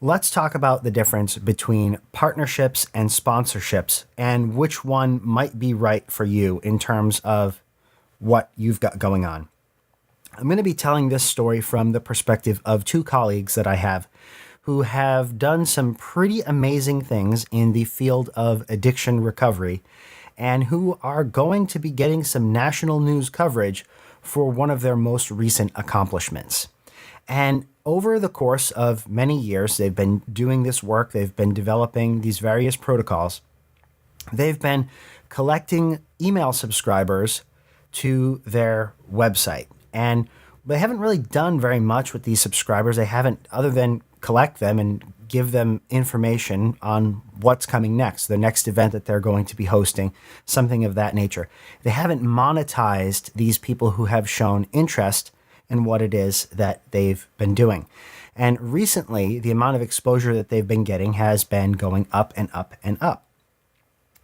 Let's talk about the difference between partnerships and sponsorships and which one might be right for you in terms of what you've got going on. I'm going to be telling this story from the perspective of two colleagues that I have who have done some pretty amazing things in the field of addiction recovery and who are going to be getting some national news coverage for one of their most recent accomplishments. And over the course of many years, they've been doing this work, they've been developing these various protocols, they've been collecting email subscribers to their website. And they haven't really done very much with these subscribers. They haven't, other than collect them and give them information on what's coming next, the next event that they're going to be hosting, something of that nature. They haven't monetized these people who have shown interest in what it is that they've been doing. And recently, the amount of exposure that they've been getting has been going up and up and up,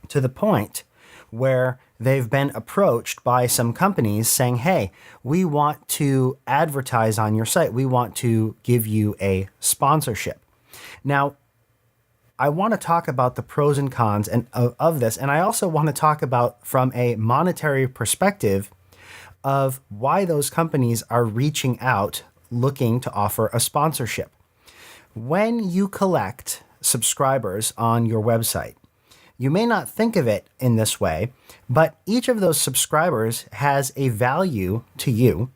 to the point where they've been approached by some companies saying, hey, we want to advertise on your site. We want to give you a sponsorship. Now, I want to talk about the pros and cons of this. And I also want to talk about, from a monetary perspective, of why those companies are reaching out looking to offer a sponsorship. When you collect subscribers on your website, you may not think of it in this way, but each of those subscribers has a value to you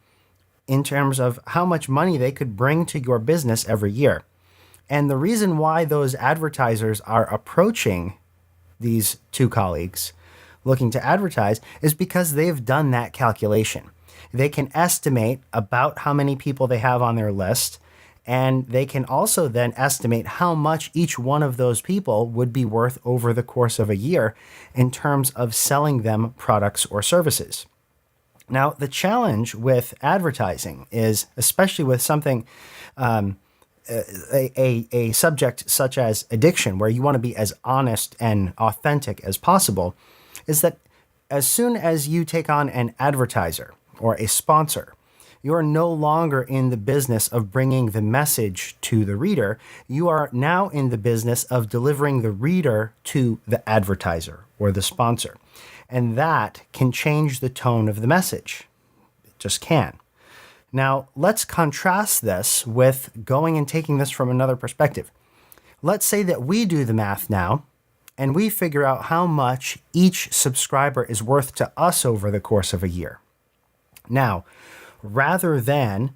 in terms of how much money they could bring to your business every year. And the reason why those advertisers are approaching these two colleagues looking to advertise is because they've done that calculation. They can estimate about how many people they have on their list, and they can also then estimate how much each one of those people would be worth over the course of a year in terms of selling them products or services. Now, the challenge with advertising is, especially with something, a subject such as addiction, where you want to be as honest and authentic as possible, is that as soon as you take on an advertiser or a sponsor, you are no longer in the business of bringing the message to the reader. You are now in the business of delivering the reader to the advertiser or the sponsor. And that can change the tone of the message. It just can. Now, let's contrast this with going and taking this from another perspective. Let's say that we do the math now, and we figure out how much each subscriber is worth to us over the course of a year. Now, rather than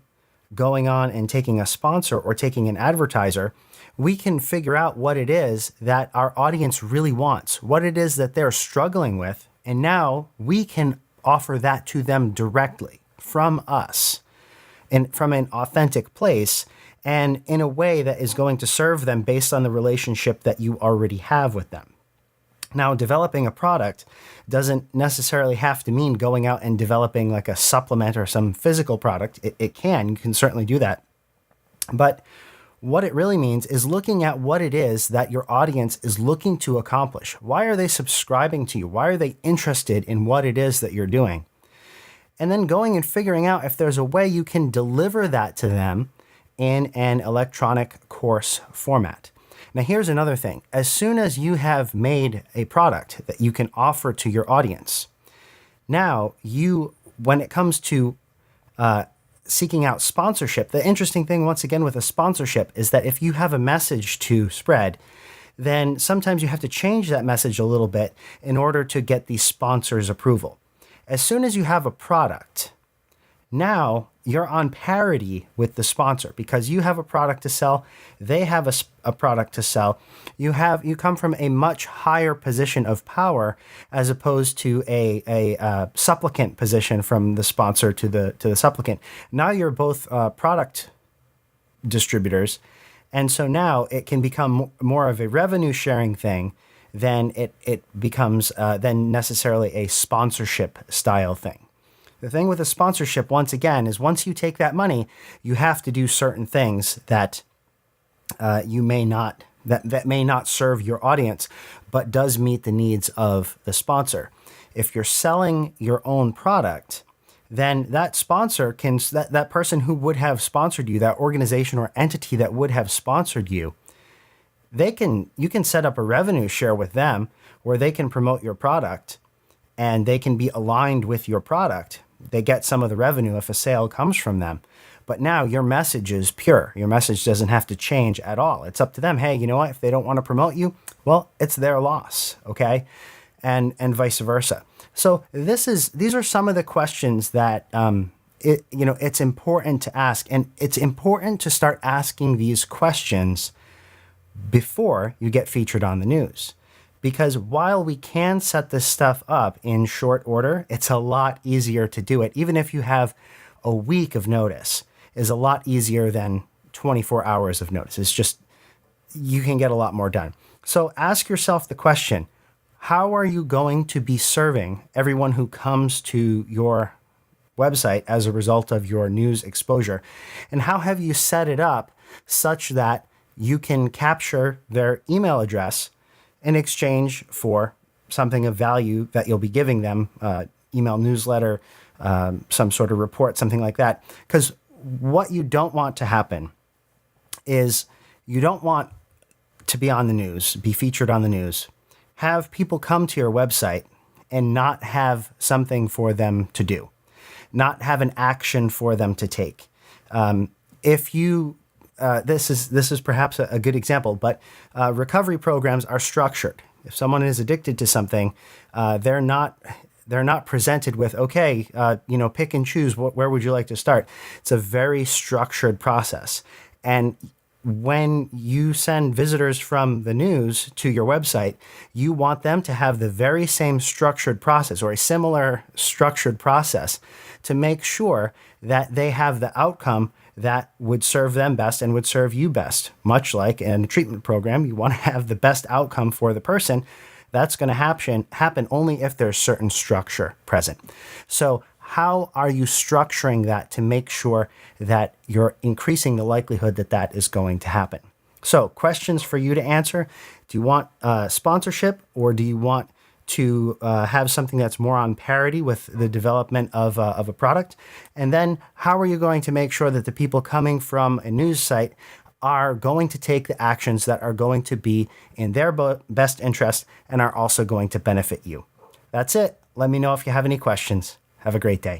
going on and taking a sponsor or taking an advertiser, we can figure out what it is that our audience really wants, what it is that they're struggling with, and now we can offer that to them directly from us and from an authentic place and in a way that is going to serve them based on the relationship that you already have with them. Now, developing a product doesn't necessarily have to mean going out and developing like a supplement or some physical product. You can certainly do that. But what it really means is looking at what it is that your audience is looking to accomplish. Why are they subscribing to you? Why are they interested in what it is that you're doing? And then going and figuring out if there's a way you can deliver that to them in an electronic course format. Now, here's another thing. As soon as you have made a product that you can offer to your audience, now when it comes to seeking out sponsorship, the interesting thing, once again, with a sponsorship is that if you have a message to spread, then sometimes you have to change that message a little bit in order to get the sponsor's approval. As soon as you have a product, now you're on parity with the sponsor because you have a product to sell. They have a product to sell. You come from a much higher position of power as opposed to a supplicant position from the sponsor to the supplicant. Now you're both product distributors. And so now it can become more of a revenue sharing thing than it becomes then necessarily a sponsorship style thing. The thing with a sponsorship, once again, is once you take that money, you have to do certain things that you may not that may not serve your audience, but does meet the needs of the sponsor. If you're selling your own product, then that sponsor that person who would have sponsored you, that organization or entity that would have sponsored you, you can set up a revenue share with them where they can promote your product and they can be aligned with your product. They get some of the revenue if a sale comes from them. But now your message is pure. Your message doesn't have to change at all. It's up to them. Hey, you know what? If they don't want to promote you, well, it's their loss, okay? And vice versa. So these are some of the questions that it's important to ask, and it's important to start asking these questions before you get featured on the news. Because while we can set this stuff up in short order, it's a lot easier to do it. Even if you have a week of notice, is a lot easier than 24 hours of notice. It's just, you can get a lot more done. So ask yourself the question, how are you going to be serving everyone who comes to your website as a result of your news exposure? And how have you set it up such that you can capture their email address in exchange for something of value that you'll be giving them, email newsletter, some sort of report, something like that? Because what you don't want to happen is you don't want to be on the news, be featured on the news, have people come to your website and not have something for them to do, not have an action for them to take. If you, this is perhaps a good example, but recovery programs are structured. If someone is addicted to something, they're not presented with, okay, pick and choose, where would you like to start? It's a very structured process. And when you send visitors from the news to your website, you want them to have the very same structured process or a similar structured process to make sure that they have the outcome that would serve them best and would serve you best. Much like in a treatment program, you want to have the best outcome for the person. That's going to happen only if there's certain structure present. So how are you structuring that to make sure that you're increasing the likelihood that that is going to happen? So questions for you to answer. Do you want sponsorship, or do you want to have something that's more on parity with the development of a product? And then how are you going to make sure that the people coming from a news site are going to take the actions that are going to be in their best interest and are also going to benefit you? That's it. Let me know if you have any questions. Have a great day.